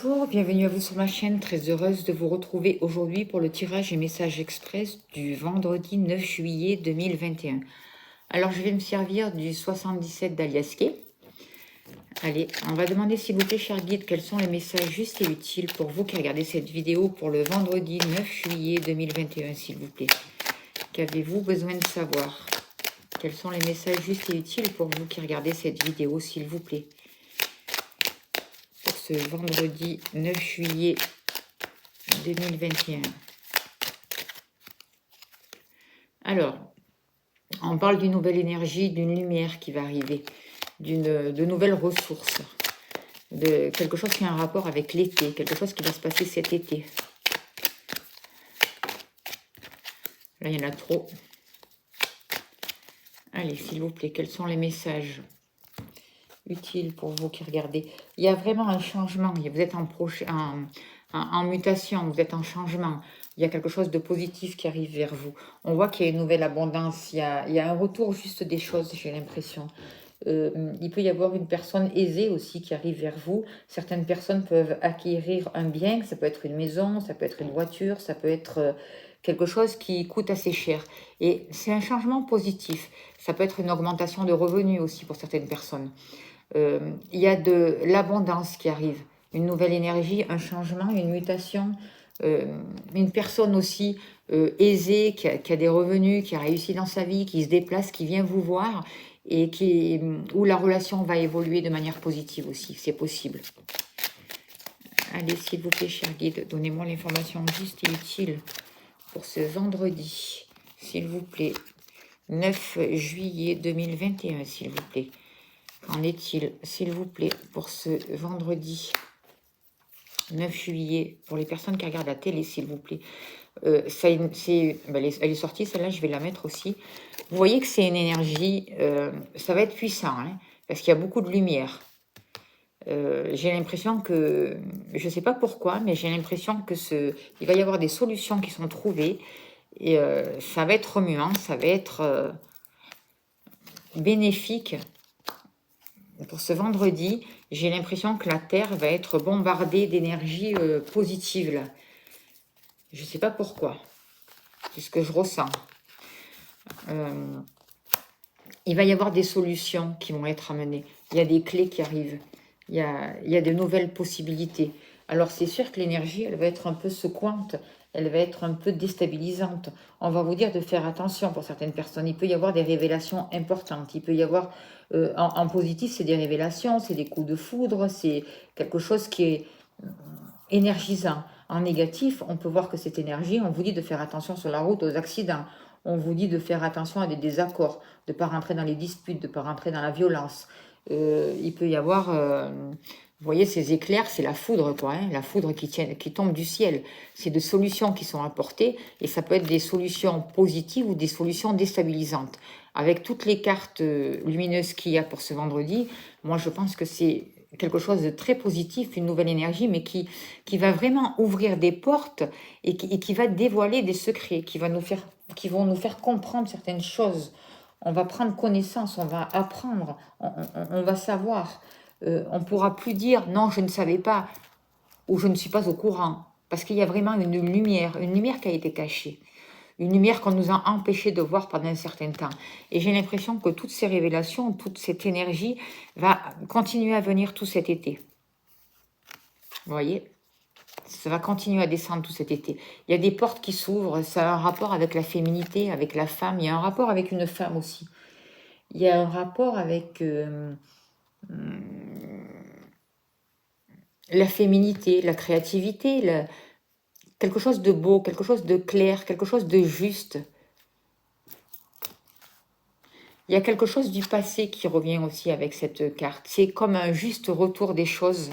Bonjour, bienvenue à vous sur ma chaîne, très heureuse de vous retrouver aujourd'hui pour le tirage et message express du vendredi 9 juillet 2021. Alors je vais me servir du 77 d'Aliasqué. Allez, on va demander s'il vous plaît, cher guide, quels sont les messages justes et utiles pour vous qui regardez cette vidéo pour le vendredi 9 juillet 2021, s'il vous plaît. Qu'avez-vous besoin de savoir? Quels sont les messages justes et utiles pour vous qui regardez cette vidéo, s'il vous plaît? Pour ce vendredi 9 juillet 2021. Alors, on parle d'une nouvelle énergie, d'une lumière qui va arriver, de nouvelles ressources, de quelque chose qui a un rapport avec l'été, quelque chose qui va se passer cet été. Là, il y en a trop. Allez, s'il vous plaît, quels sont les messages utiles pour vous qui regardez? Il y a vraiment un changement, vous êtes en mutation, vous êtes en changement. Il y a quelque chose de positif qui arrive vers vous. On voit qu'il y a une nouvelle abondance, il y a un retour juste des choses, j'ai l'impression. Il peut y avoir une personne aisée aussi qui arrive vers vous. Certaines personnes peuvent acquérir un bien, ça peut être une maison, ça peut être une voiture, ça peut être quelque chose qui coûte assez cher. Et c'est un changement positif. Ça peut être une augmentation de revenus aussi pour certaines personnes. Il y a de l'abondance qui arrive, une nouvelle énergie, un changement, une mutation, une personne aussi aisée, qui a des revenus, qui a réussi dans sa vie, qui se déplace, qui vient vous voir et où la relation va évoluer de manière positive aussi, c'est possible. Allez, s'il vous plaît, cher guide, donnez-moi l'information juste et utile pour ce vendredi, s'il vous plaît. 9 juillet 2021, s'il vous plaît. Qu'en est-il, s'il vous plaît, pour ce vendredi 9 juillet, pour les personnes qui regardent la télé, s'il vous plaît. Elle est sortie, celle-là, je vais la mettre aussi. Vous voyez que c'est une énergie, ça va être puissant, hein, parce qu'il y a beaucoup de lumière. J'ai l'impression que, je ne sais pas pourquoi, mais j'ai l'impression que il va y avoir des solutions qui sont trouvées, et ça va être remuant, ça va être bénéfique. Pour ce vendredi, j'ai l'impression que la Terre va être bombardée d'énergie positive, là. Je ne sais pas pourquoi. C'est ce que je ressens. Il va y avoir des solutions qui vont être amenées. Il y a des clés qui arrivent. Il y a de nouvelles possibilités. Alors, c'est sûr que l'énergie, elle va être un peu secouante. Elle va être un peu déstabilisante. On va vous dire de faire attention pour certaines personnes. Il peut y avoir des révélations importantes. Il peut y avoir, en positif, c'est des révélations, c'est des coups de foudre, c'est quelque chose qui est énergisant. En négatif, on peut voir que cette énergie, on vous dit de faire attention sur la route aux accidents. On vous dit de faire attention à des désaccords, de ne pas rentrer dans les disputes, de ne pas rentrer dans la violence. Il peut y avoir, vous voyez, ces éclairs, c'est la foudre, quoi, hein, la foudre qui tombe du ciel. C'est des solutions qui sont apportées, et ça peut être des solutions positives ou des solutions déstabilisantes. Avec toutes les cartes lumineuses qu'il y a pour ce vendredi, moi je pense que c'est quelque chose de très positif, une nouvelle énergie, mais qui va vraiment ouvrir des portes et qui va dévoiler des secrets, qui vont nous faire comprendre certaines choses. On va prendre connaissance, on va apprendre, on va savoir. On ne pourra plus dire « non, je ne savais pas » ou « je ne suis pas au courant », parce qu'il y a vraiment une lumière qui a été cachée. Une lumière qu'on nous a empêché de voir pendant un certain temps. Et j'ai l'impression que toutes ces révélations, toute cette énergie va continuer à venir tout cet été. Vous voyez? Ça va continuer à descendre tout cet été. Il y a des portes qui s'ouvrent, ça a un rapport avec la féminité, avec la femme. Il y a un rapport avec une femme aussi. Il y a un rapport avec la féminité, la créativité, quelque chose de beau, quelque chose de clair, quelque chose de juste. Il y a quelque chose du passé qui revient aussi avec cette carte. C'est comme un juste retour des choses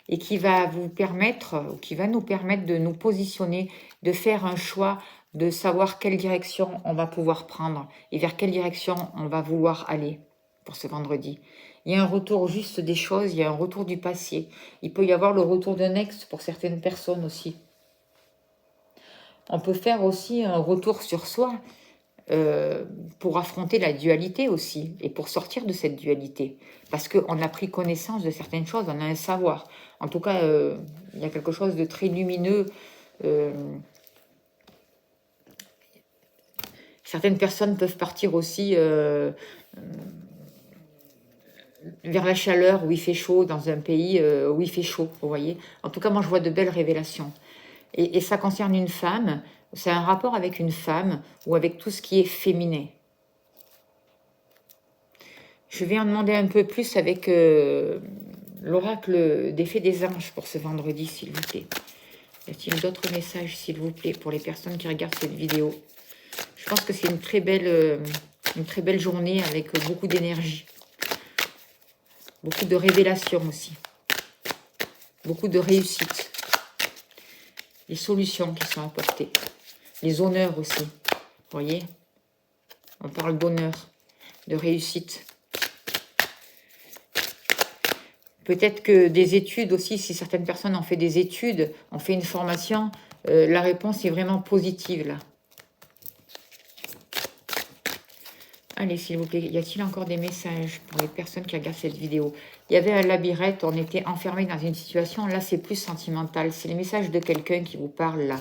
et qui va vous permettre, ou qui va nous permettre de nous positionner, de faire un choix, de savoir quelle direction on va pouvoir prendre et vers quelle direction on va vouloir aller pour ce vendredi. Il y a un retour juste des choses, il y a un retour du passé. Il peut y avoir le retour d'un ex pour certaines personnes aussi. On peut faire aussi un retour sur soi. pour affronter la dualité aussi, et pour sortir de cette dualité. Parce qu'on a pris connaissance de certaines choses, on a un savoir. En tout cas, il y a quelque chose de très lumineux. Certaines personnes peuvent partir aussi vers la chaleur, où il fait chaud, dans un pays où il fait chaud, vous voyez. En tout cas, moi, je vois de belles révélations. Et ça concerne une femme, c'est un rapport avec une femme, ou avec tout ce qui est féminin. Je vais en demander un peu plus avec l'oracle des fées des anges pour ce vendredi, s'il vous plaît. Y a-t-il d'autres messages, s'il vous plaît, pour les personnes qui regardent cette vidéo? Je pense que c'est une très belle journée avec beaucoup d'énergie. Beaucoup de révélations aussi. Beaucoup de réussite. Les solutions qui sont apportées. Les honneurs aussi. Vous voyez? On parle d'honneur, de réussite. Peut-être que des études aussi, si certaines personnes ont fait des études, ont fait une formation, la réponse est vraiment positive là. Allez, s'il vous plaît, y a-t-il encore des messages pour les personnes qui regardent cette vidéo? Il y avait un labyrinthe, on était enfermé dans une situation, là c'est plus sentimental. C'est les messages de quelqu'un qui vous parle là.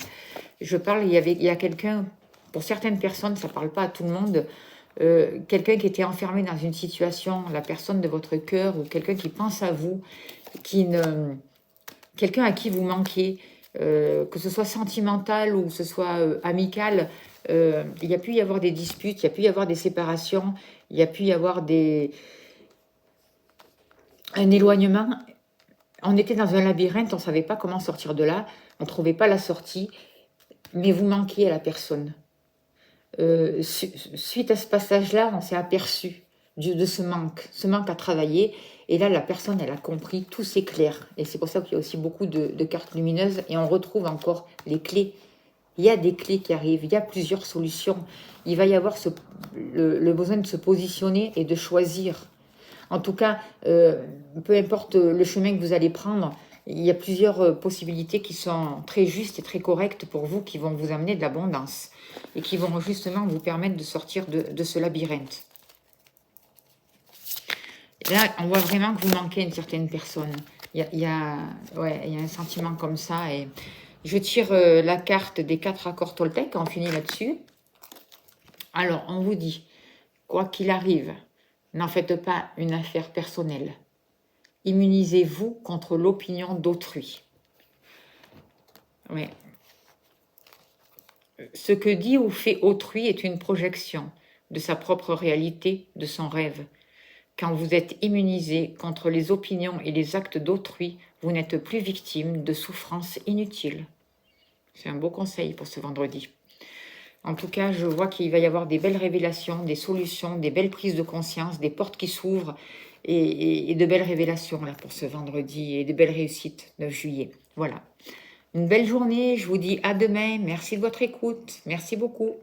Je parle, il y a quelqu'un, pour certaines personnes, ça ne parle pas à tout le monde, quelqu'un qui était enfermé dans une situation, la personne de votre cœur, ou quelqu'un qui pense à vous, quelqu'un à qui vous manquez, que ce soit sentimental ou que ce soit amical. Il y a pu y avoir des disputes, il y a pu y avoir des séparations, il y a pu y avoir un éloignement. On était dans un labyrinthe, on ne savait pas comment sortir de là, on ne trouvait pas la sortie, mais vous manquiez à la personne. Suite à ce passage-là, on s'est aperçu de ce manque à travailler. Et là, la personne, elle a compris, tout s'éclaire. Et c'est pour ça qu'il y a aussi beaucoup de cartes lumineuses. Et on retrouve encore les clés. Il y a des clés qui arrivent, il y a plusieurs solutions. Il va y avoir le besoin de se positionner et de choisir. En tout cas, peu importe le chemin que vous allez prendre, il y a plusieurs possibilités qui sont très justes et très correctes pour vous, qui vont vous amener de l'abondance et qui vont justement vous permettre de sortir de ce labyrinthe. Et là, on voit vraiment que vous manquez une certaine personne. Il y a un sentiment comme ça. Et je tire la carte des 4 accords Toltec, on finit là-dessus. Alors, on vous dit, quoi qu'il arrive, n'en faites pas une affaire personnelle. Immunisez-vous contre l'opinion d'autrui. Oui. Ce que dit ou fait autrui est une projection de sa propre réalité, de son rêve. Quand vous êtes immunisé contre les opinions et les actes d'autrui, vous n'êtes plus victime de souffrances inutiles. C'est un beau conseil pour ce vendredi. En tout cas, je vois qu'il va y avoir des belles révélations, des solutions, des belles prises de conscience, des portes qui s'ouvrent et de belles révélations là pour ce vendredi et de belles réussites 9 juillet. Voilà. Une belle journée, je vous dis à demain. Merci de votre écoute. Merci beaucoup.